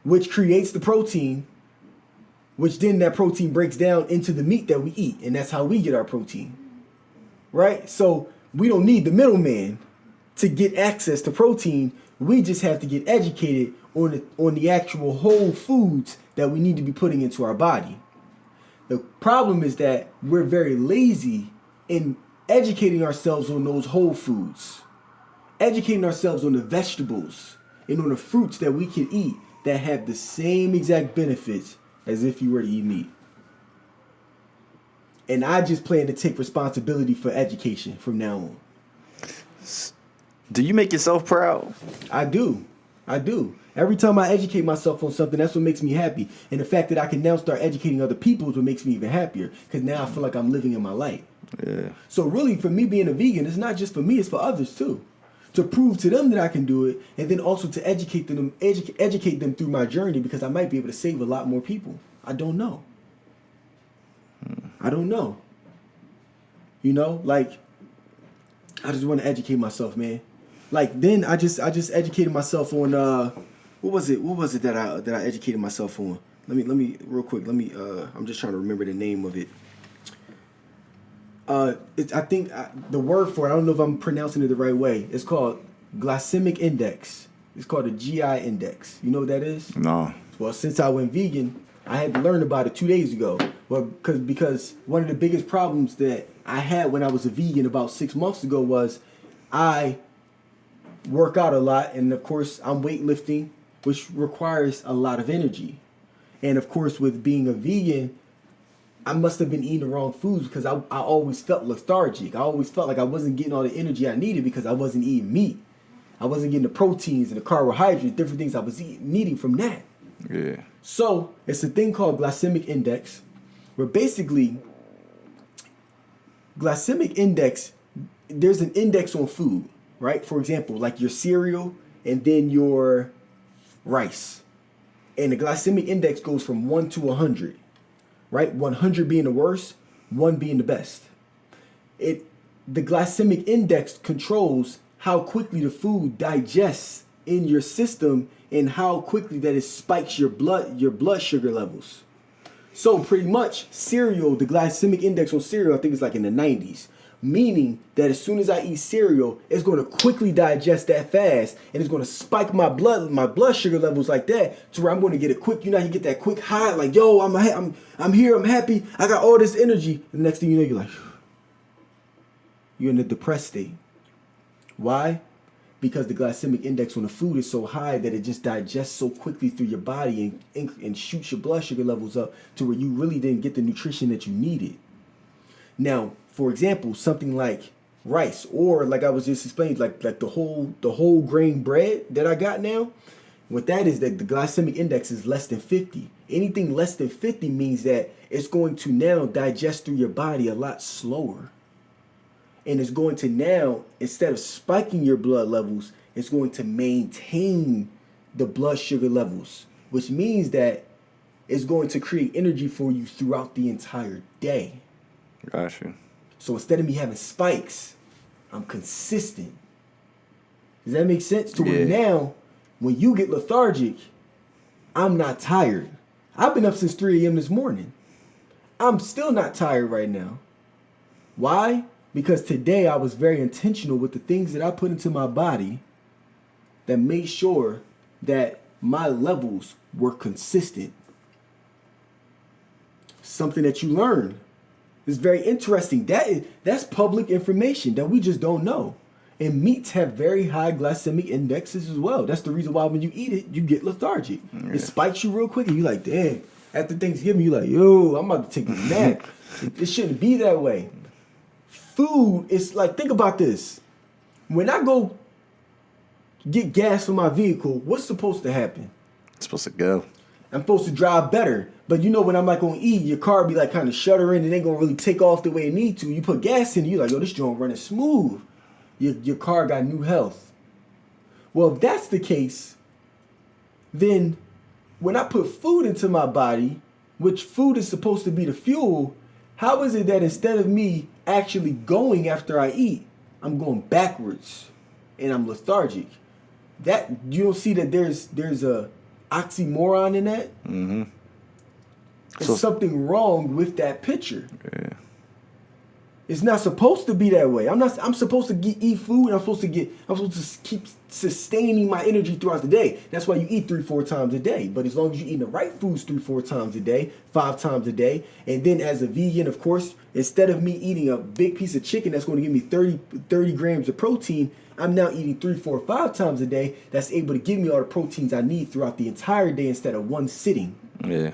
which creates the protein, which then that protein breaks down into the meat that we eat. And that's how we get our protein, right? So we don't need the middleman to get access to protein. We just have to get educated on the actual whole foods that we need to be putting into our body. The problem is that we're very lazy in educating ourselves on those whole foods, educating ourselves on the vegetables and on the fruits that we can eat that have the same exact benefits as if you were to eat meat. And I just plan to take responsibility for education from now on. Do you make yourself proud? I do. Every time I educate myself on something, that's what makes me happy. And the fact that I can now start educating other people is what makes me even happier. Because now I feel like I'm living in my light. Yeah. So really, for me being a vegan, it's not just for me, it's for others too. To prove to them that I can do it, and then also to educate them through my journey, because I might be able to save a lot more people. I don't know. I don't know. Like, I just want to educate myself, man. Like, then I just educated myself on what was it that I educated myself on? Let me real quick. I'm just trying to remember the name of it. I think the word for it, I don't know if I'm pronouncing it the right way. It's called Glycemic Index. It's called the GI Index. You know what that is? No. Well, since I went vegan, I had to learn about it 2 days ago. Well, because one of the biggest problems that I had when I was a vegan about 6 months ago was I work out a lot, and of course I'm weightlifting, which requires a lot of energy. And of course, with being a vegan, I must have been eating the wrong foods because I always felt lethargic. I always felt like I wasn't getting all the energy I needed because I wasn't eating meat. I wasn't getting the proteins and the carbohydrates, different things I was needing from that. Yeah. So it's a thing called Glycemic Index, where basically Glycemic Index, there's an index on food, right? For example, like your cereal and then your rice. And the Glycemic Index goes from 1 to 100. Right? 100 being the worst, 1 being the best. The Glycemic Index controls how quickly the food digests in your system and how quickly that it spikes your blood sugar levels. So pretty much cereal, the Glycemic Index on cereal, I think it's like in the 90s. Meaning that as soon as I eat cereal, it's going to quickly digest that fast, and it's going to spike my blood sugar levels like that to where I'm going to get a quick, you get that quick high, like, yo, I'm here, I'm happy, I got all this energy. And the next thing you know, you're like, you're in a depressed state. Why? Because the Glycemic Index on the food is so high that it just digests so quickly through your body and shoots your blood sugar levels up to where you really didn't get the nutrition that you needed. Now, for example, something like rice, or like I was just explaining, like the whole grain bread that I got now, what that is, that the Glycemic Index is less than 50. Anything less than 50 means that it's going to now digest through your body a lot slower. And it's going to now, instead of spiking your blood levels, it's going to maintain the blood sugar levels, which means that it's going to create energy for you throughout the entire day. Gotcha. So instead of me having spikes, I'm consistent. Does that make sense? To where now, when you get lethargic, I'm not tired. I've been up since 3 a.m. this morning. I'm still not tired right now. Why? Because today I was very intentional with the things that I put into my body that made sure that my levels were consistent. Something that you learn. It's very interesting. That's public information that we just don't know. And meats have very high glycemic indexes as well. That's the reason why when you eat it, you get lethargic. Yeah. It spikes you real quick and you're like, damn. After Thanksgiving, you're like, yo, I'm about to take a nap. It shouldn't be that way. Food is like, think about this. When I go get gas for my vehicle, what's supposed to happen? It's supposed to go. I'm supposed to drive better. But you know when I'm like gonna eat, your car be like kind of shuddering and ain't gonna really take off the way it need to. You put gas in it, you're like, yo, this joint running smooth. Your car got new health. Well, if that's the case, then when I put food into my body, which food is supposed to be the fuel, how is it that instead of me actually going after I eat, I'm going backwards and I'm lethargic? That you don't see that there's a oxymoron in that? Mm-hmm. There's something wrong with that picture. Yeah. It's not supposed to be that way. I'm supposed to eat food and I'm supposed to keep sustaining my energy throughout the day. That's why you eat 3-4 times a day. But as long as you eat the right foods 3-4 times a day, 5 times a day, and then as a vegan, of course, instead of me eating a big piece of chicken that's going to give me 30 grams of protein, I'm now eating 3, 4, 5 times a day. That's able to give me all the proteins I need throughout the entire day instead of one sitting. Yeah.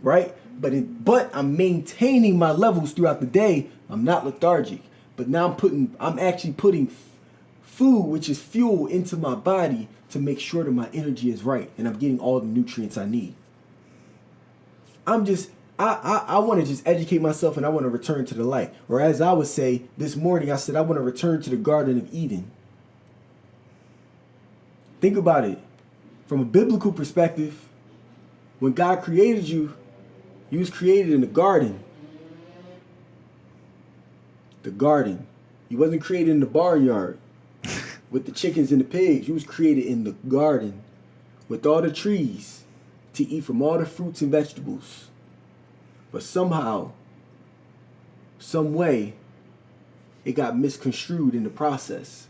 Right? But I'm maintaining my levels throughout the day. I'm not lethargic. But now I'm actually putting food, which is fuel, into my body to make sure that my energy is right and I'm getting all the nutrients I need. I want to just educate myself and I want to return to the light. Or as I would say this morning, I said I want to return to the Garden of Eden. Think about it. From a biblical perspective, when God created you, you was created in the garden. The garden. You wasn't created in the barnyard with the chickens and the pigs. You was created in the garden with all the trees to eat from all the fruits and vegetables. But somehow, some way, it got misconstrued in the process.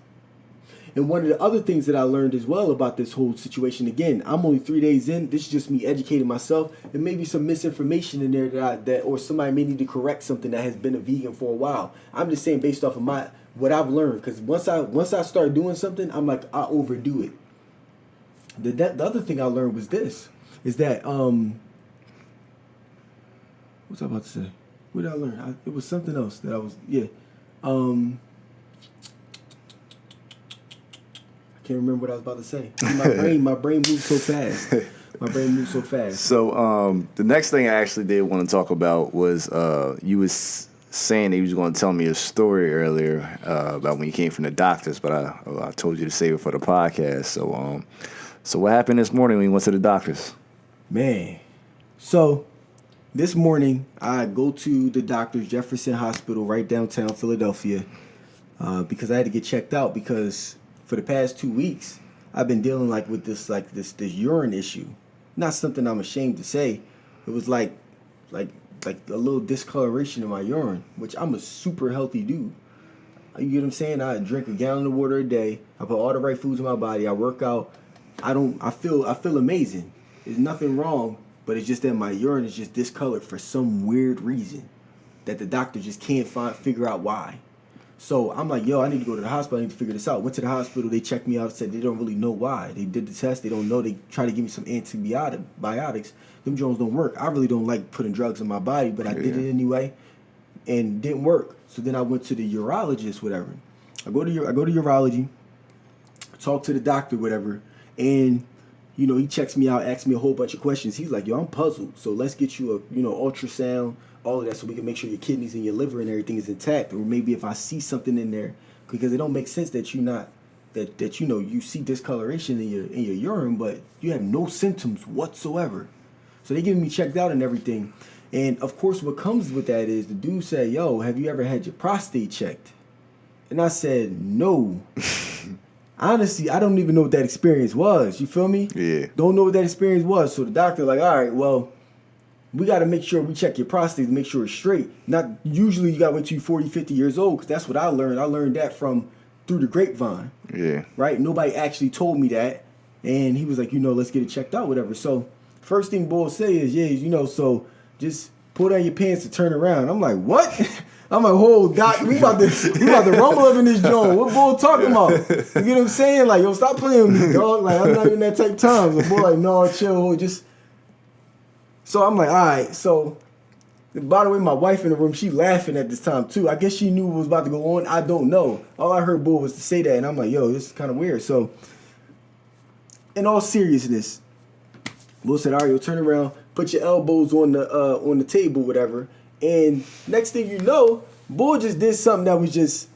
And one of the other things that I learned as well about this whole situation, again, I'm only 3 days in. This is just me educating myself. There may be some misinformation in there or somebody may need to correct something that has been a vegan for a while. I'm just saying based off of what I've learned. Because once I start doing something, I'm like, I overdo it. The other thing I learned was this, is that what's I about to say? What did I learn? It was something else that I was I can't remember what I was about to say. My brain moves so fast. So the next thing I actually did want to talk about was you was saying that you was going to tell me a story earlier about when you came from the doctors, but I told you to save it for the podcast. So what happened this morning when you went to the doctors? Man, so this morning I go to the doctor's, Jefferson Hospital, right downtown Philadelphia, because I had to get checked out because for the past 2 weeks, I've been dealing with this urine issue. Not something I'm ashamed to say. It was like a little discoloration in my urine, which I'm a super healthy dude. You get what I'm saying? I drink a gallon of water a day. I put all the right foods in my body. I work out. I feel amazing. There's nothing wrong, but it's just that my urine is just discolored for some weird reason that the doctor just can't figure out why. So I'm like, yo, I need to go to the hospital. I need to figure this out. Went to the hospital. They checked me out. Said they don't really know why. They did the test. They don't know. They try to give me some antibiotics. Them drones don't work. I really don't like putting drugs in my body, but I did it anyway, and didn't work. So then I went to the urologist, whatever. I go to urology, talk to the doctor, whatever, and he checks me out, asks me a whole bunch of questions. He's like, yo, I'm puzzled. So let's get you a ultrasound, all of that, so we can make sure your kidneys and your liver and everything is intact. Or maybe if I see something in there, because it don't make sense that you see discoloration in your urine, but you have no symptoms whatsoever. So they getting me checked out and everything. And of course, what comes with that is the dude said, yo, have you ever had your prostate checked? And I said, no. Honestly, I don't even know what that experience was. You feel me? Yeah. Don't know what that experience was. So the doctor like, all right, well, we got to make sure we check your prostate to make sure it's straight. Not usually you got to wait till you're 40, 50 years old, because that's what I learned. I learned that through the grapevine. Yeah. Right? Nobody actually told me that. And he was like, let's get it checked out, whatever. So first thing Bull say is, so just pull down your pants and turn around. I'm like, what? I'm like, whoa, doc, we about to rumble up in this joint. What Bull talking about? You get what I'm saying? Like, yo, stop playing with me, dog. Like, I'm not in that type of time. So Bull like, no, chill, just. So I'm like, all right. So, by the way, my wife in the room, she laughing at this time too. I guess she knew what was about to go on. I don't know. All I heard Bull was to say that, and I'm like, yo, this is kind of weird. So, in all seriousness, Bull said, all right, yo, turn around, put your elbows on the table, whatever. And next thing you know, Bull just did something that was just,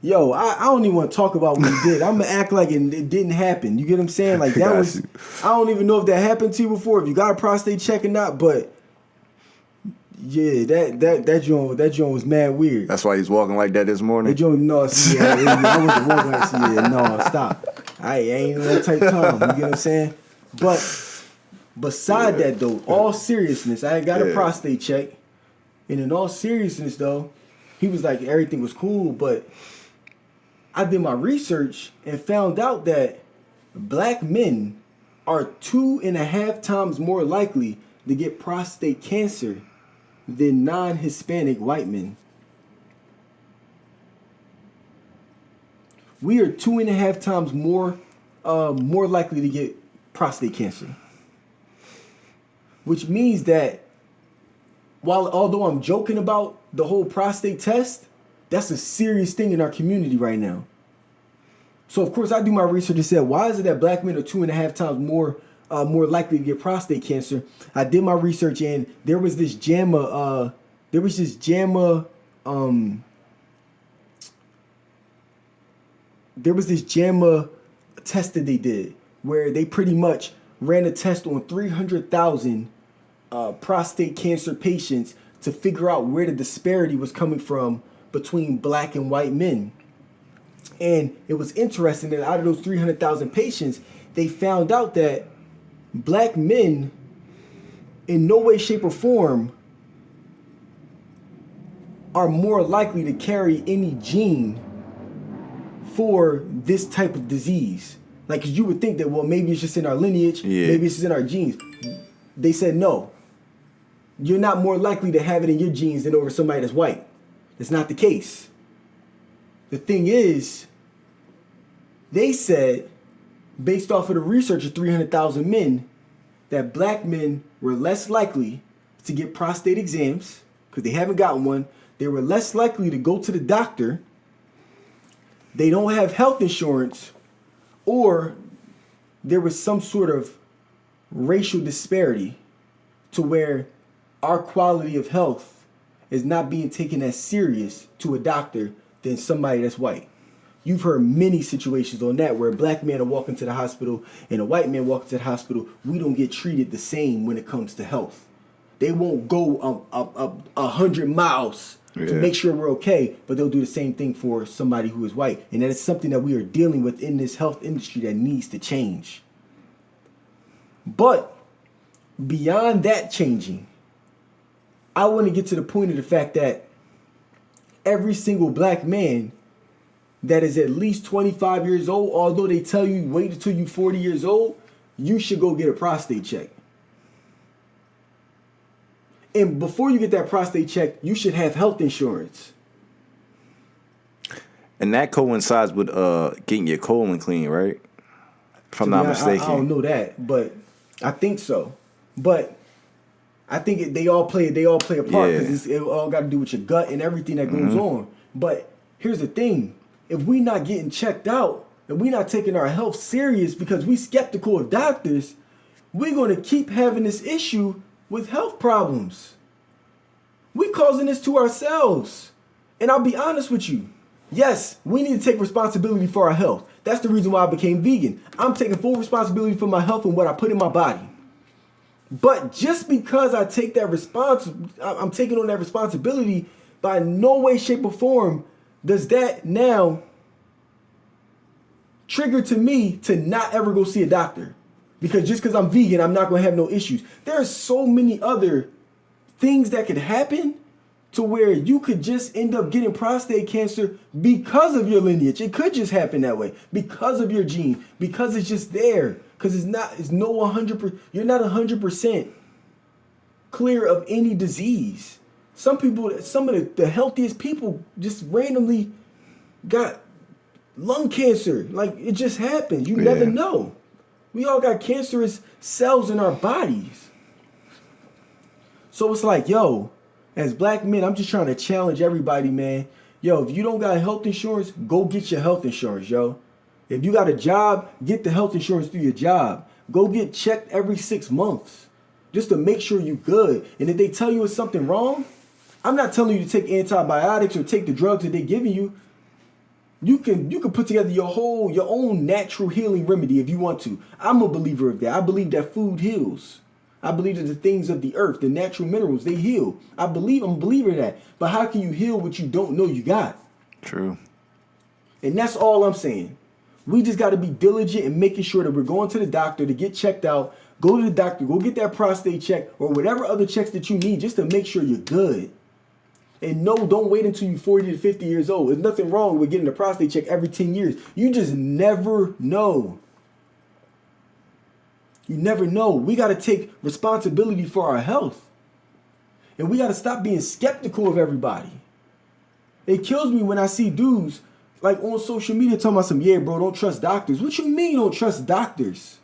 yo, I don't even want to talk about what he did. I'm going to act like it didn't happen. You get what I'm saying? Like, that was, I don't even know if that happened to you before, if you got a prostate check or not, but yeah, that joint was mad weird. That's why he's walking like that this morning? That joint, no, see, I wasn't walking like that. No, stop. I ain't in that type of time. You get what I'm saying? But beside that, though, all seriousness, I got a prostate check. And in all seriousness, though, he was like, everything was cool, but I did my research and found out that black men are 2.5 times more likely to get prostate cancer than non-Hispanic white men. We are 2.5 times more likely to get prostate cancer. Which means that although I'm joking about the whole prostate test, that's a serious thing in our community right now. So of course I do my research and said, why is it that black men are 2.5 times more likely to get prostate cancer? I did my research, and there was this JAMA test that they did where they pretty much ran a test on 300,000 prostate cancer patients to figure out where the disparity was coming from between black and white men. And it was interesting that out of those 300,000 patients, they found out that black men in no way, shape, or form are more likely to carry any gene for this type of disease. Like, 'cause you would think that, well, maybe it's just in our lineage, maybe it's just in our genes. They said, no, you're not more likely to have it in your genes than over somebody that's white. That's not the case. The thing is, they said, based off of the research of 300,000 men, that black men were less likely to get prostate exams because they haven't gotten one. They were less likely to go to the doctor. They don't have health insurance, or there was some sort of racial disparity to where our quality of health is not being taken as serious to a doctor than somebody that's white. You've heard many situations on that where a black man will walk into the hospital and a white man walk into the hospital. We don't get treated the same when it comes to health. They won't go 100 miles to make sure we're okay, but they'll do the same thing for somebody who is white. And that is something that we are dealing with in this health industry that needs to change. But beyond that changing, I want to get to the point of the fact that every single black man that is at least 25 years old, although they tell you wait until you're 40 years old, you should go get a prostate check. And before you get that prostate check, you should have health insurance. And that coincides with getting your colon clean, right? If I'm not mistaken. I don't know that, but I think so. But I think they all play a part, because it all got to do with your gut and everything that goes on. But here's the thing. If we not getting checked out and we not taking our health serious because we skeptical of doctors, we're going to keep having this issue with health problems. We causing this to ourselves. And I'll be honest with you. Yes, we need to take responsibility for our health. That's the reason why I became vegan. I'm taking full responsibility for my health and what I put in my body. But just because I take that I'm taking on that responsibility, by no way, shape, or form does that now trigger to me to not ever go see a doctor. Because just because I'm vegan, I'm not going to have no issues. There are so many other things that could happen to where you could just end up getting prostate cancer because of your lineage. It could just happen that way because of your gene, because it's just there. Because it's no 100%. You're not 100% clear of any disease. Some of the healthiest people just randomly got lung cancer. Like, it just happens. You never know. We all got cancerous cells in our bodies. So it's like, yo, as black men, I'm just trying to challenge everybody, man. Yo, if you don't got health insurance, go get your health insurance, yo. If you got a job, get the health insurance through your job. Go get checked every 6 months just to make sure you're good. And if they tell you it's something wrong, I'm not telling you to take antibiotics or take the drugs that they're giving you. You can put together your own natural healing remedy if you want to. I'm a believer of that. I believe that food heals. I believe that the things of the earth, the natural minerals, they heal. I'm a believer in that. But how can you heal what you don't know you got? True. And that's all I'm saying. We just got to be diligent in making sure that we're going to the doctor to get checked out. Go to the doctor, go get that prostate check or whatever other checks that you need just to make sure you're good. And no, don't wait until you're 40 to 50 years old. There's nothing wrong with getting a prostate check every 10 years. You just never know. You never know. We got to take responsibility for our health. And we got to stop being skeptical of everybody. It kills me when I see dudes like on social media talking about yeah, bro, don't trust doctors. What you mean you don't trust doctors?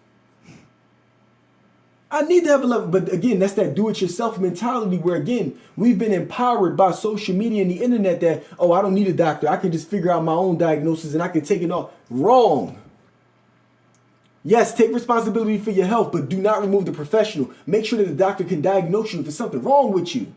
I need to have a level, but again, that's that do-it-yourself mentality where, again, we've been empowered by social media and the internet that, oh, I don't need a doctor. I can just figure out my own diagnosis and I can take it off. Wrong. Yes, take responsibility for your health, but do not remove the professional. Make sure that the doctor can diagnose you if there's something wrong with you.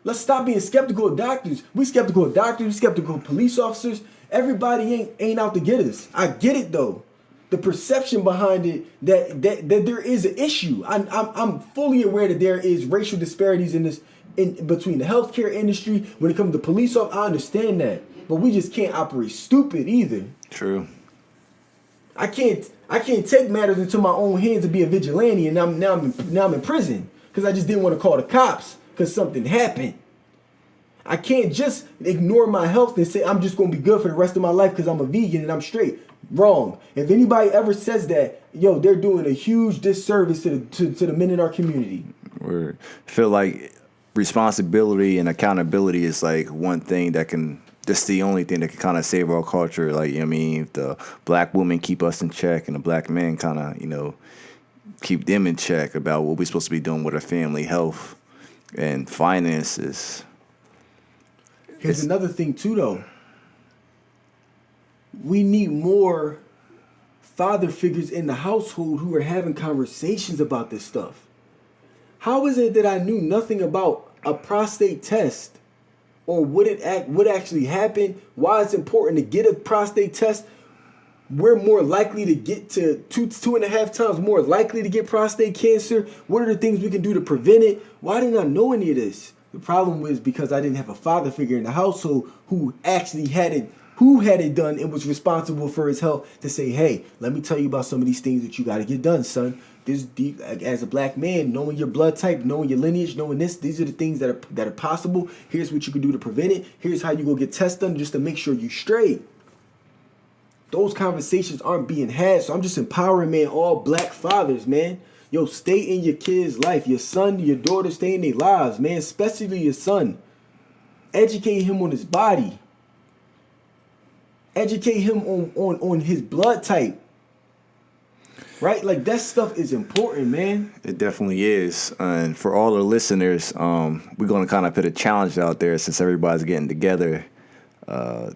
Let's stop being skeptical of doctors. We skeptical of doctors. We skeptical of police officers. Everybody ain't out to get us. I get it though. The perception behind it that there is an issue. I'm fully aware that there is racial disparities in between the healthcare industry when it comes to police officers. I understand that, but we just can't operate stupid either. True. I can't take matters into my own hands and be a vigilante, and now I'm in prison because I just didn't want to call the cops because something happened. I can't just ignore my health and say I'm just going to be good for the rest of my life because I'm a vegan and I'm straight. Wrong. If anybody ever says that, yo, they're doing a huge disservice to the men in our community. I feel like responsibility and accountability is like one thing that can. That's the only thing that can kind of save our culture. Like, you know what I mean, if the black women keep us in check and the black men kind of, you know, keep them in check about what we're supposed to be doing with our family, health, and finances. Here's another thing, too, though. We need more father figures in the household who are having conversations about this stuff. How is it that I knew nothing about a prostate test or what actually happened, why it's important to get a prostate test? We're more likely to get to 2.5 times more likely to get prostate cancer. What are the things we can do to prevent it? Why didn't I know any of this? The problem was because I didn't have a father figure in the household who actually had it done and was responsible for his health to say, hey, let me tell you about some of these things that you got to get done, son. As a black man, knowing your blood type, knowing your lineage, knowing these are the things that are possible. Here's what you can do to prevent it. Here's how you go get tests done just to make sure you're straight. Those conversations aren't being had, so I'm just empowering, man, all black fathers, man. Yo, stay in your kid's life. Your son, your daughter, stay in their lives, man, especially your son. Educate him on his body. Educate him on his blood type. Right? Like, that stuff is important, man. It definitely is. And for all the listeners, we're going to kind of put a challenge out there since everybody's getting together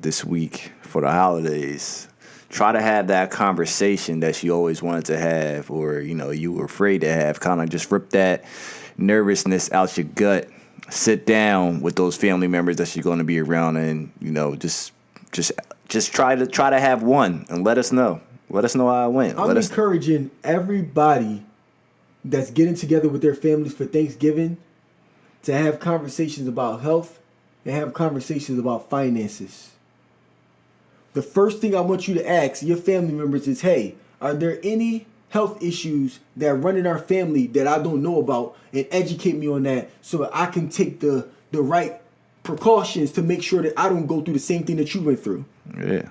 this week for the holidays. Try to have that conversation that you always wanted to have or, you know, you were afraid to have. Kind of just rip that nervousness out your gut. Sit down with those family members that you're going to be around and, you know, just try to have one and let us know. Let us know how it went. I'm encouraging everybody that's getting together with their families for Thanksgiving to have conversations about health and have conversations about finances. The first thing I want you to ask your family members is, hey, are there any health issues that run in our family that I don't know about and educate me on that so that I can take the right precautions to make sure that I don't go through the same thing that you went through. Yeah.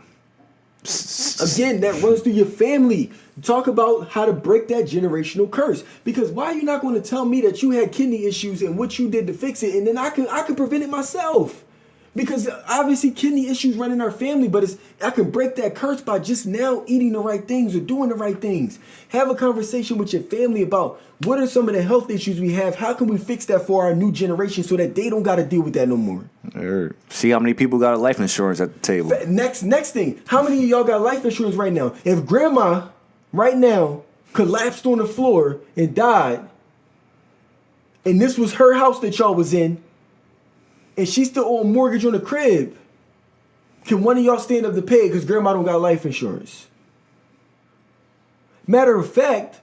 Again, that runs through your family. Talk about how to break that generational curse. Because why are you not going to tell me that you had kidney issues and what you did to fix it, and then I can prevent it myself? Because obviously kidney issues run in our family, but I can break that curse by just now eating the right things or doing the right things. Have a conversation with your family about what are some of the health issues we have. How can we fix that for our new generation so that they don't got to deal with that no more? See how many people got life insurance at the table. Next thing, how many of y'all got life insurance right now? If grandma right now collapsed on the floor and died, and this was her house that y'all was in, and she still owe a mortgage on the crib, can one of y'all stand up to pay it because grandma don't got life insurance? Matter of fact,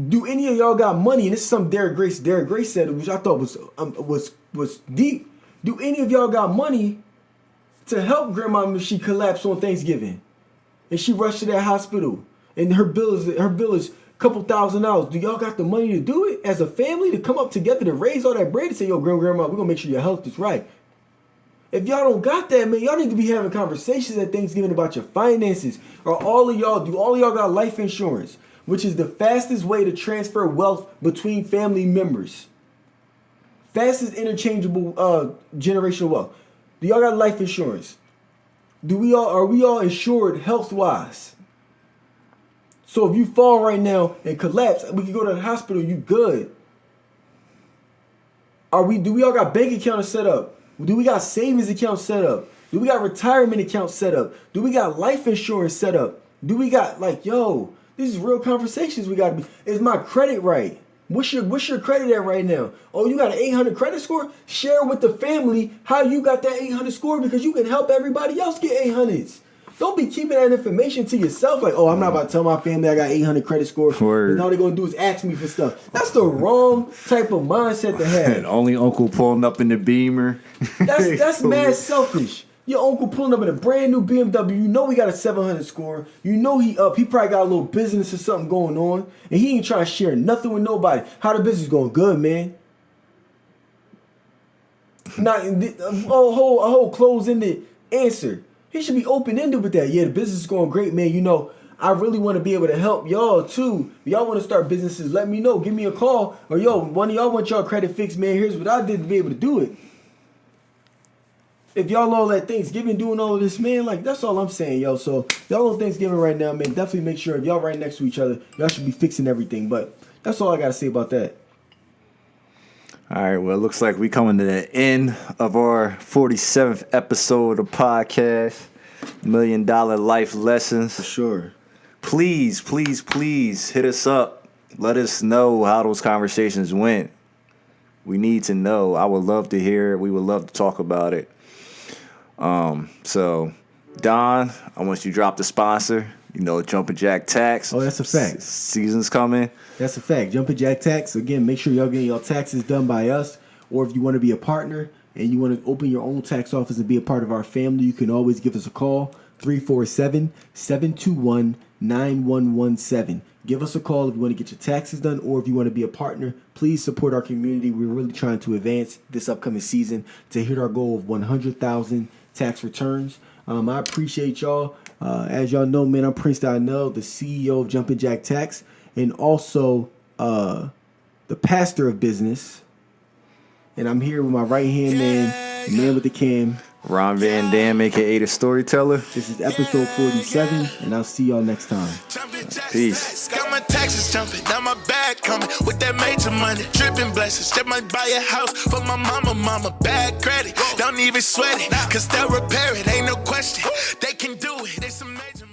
do any of y'all got money? And this is something Derek Grace said, which I thought was deep. Do any of y'all got money to help grandma if she collapsed on Thanksgiving and she rushed to that hospital and her bill is a couple $1,000s? Do y'all got the money to do it as a family, to come up together to raise all that bread and say, yo, grandma, we're gonna make sure your health is right? If y'all don't got that, man, y'all need to be having conversations at Thanksgiving about your finances. Or all of y'all got life insurance, which is the fastest way to transfer wealth between family members. Fastest interchangeable generational wealth. Do y'all got life insurance? Are we all insured health-wise? So if you fall right now and collapse, we can go to the hospital, you good. Do we all got bank accounts set up? Do we got savings accounts set up? Do we got retirement accounts set up? Do we got life insurance set up? Do we got these is real conversations we gotta be. Is my credit right? What's your credit at right now? Oh, you got an 800 credit score? Share with the family how you got that 800 score, because you can help everybody else get 800s. Don't be keeping that information to yourself. Like, oh, I'm not about to tell my family I got 800 credit score. And all they're going to do is ask me for stuff. That's the wrong type of mindset to have. And only uncle pulling up in the Beamer. That's mad selfish. Your uncle pulling up in a brand new BMW. You know he got a 700 score. You know he up. He probably got a little business or something going on. And he ain't trying to share nothing with nobody. How the business going? Good, man. Not a whole closed-ended answer. He should be open-ended with that. Yeah, the business is going great, man. You know, I really want to be able to help y'all, too. If y'all want to start businesses, let me know. Give me a call. Or, yo, one of y'all want y'all credit fixed, man. Here's what I did to be able to do it. If y'all all at Thanksgiving doing all of this, man, that's all I'm saying, yo. So, y'all on Thanksgiving right now, man. Definitely make sure if y'all right next to each other, y'all should be fixing everything. But that's all I got to say about that. All right, well, it looks like we coming to the end of our 47th episode of podcast, $1 Million Life Lessons. For sure. Please hit us up. Let us know how those conversations went. We need to know. I would love to hear it. We would love to talk about it. So, Don, I want you to drop the sponsor. You know, Jumpin' Jack Tax. Oh, that's a fact. Season's coming. That's a fact. Jumpin' Jack Tax. Again, make sure y'all getting your taxes done by us. Or if you want to be a partner and you want to open your own tax office and be a part of our family, you can always give us a call, 347-721-9117. Give us a call if you want to get your taxes done, or if you want to be a partner. Please support our community. We're really trying to advance this upcoming season to hit our goal of 100,000 tax returns. I appreciate y'all. As y'all know, man, I'm Prince Donnell, the CEO of Jumpin' Jack Tax, and also the pastor of business. And I'm here with my right-hand man, the man with the cam, RonVannDam, a.k.a. the Storyteller. This is episode 47, and I'll see y'all next time. Peace. Got my taxes jumping, now my bag coming with that major money, dripping blessings. Just might buy a house for my mama, bad credit. Don't even sweat it, cause they'll repair it, ain't no question. They can do it, it's amazing.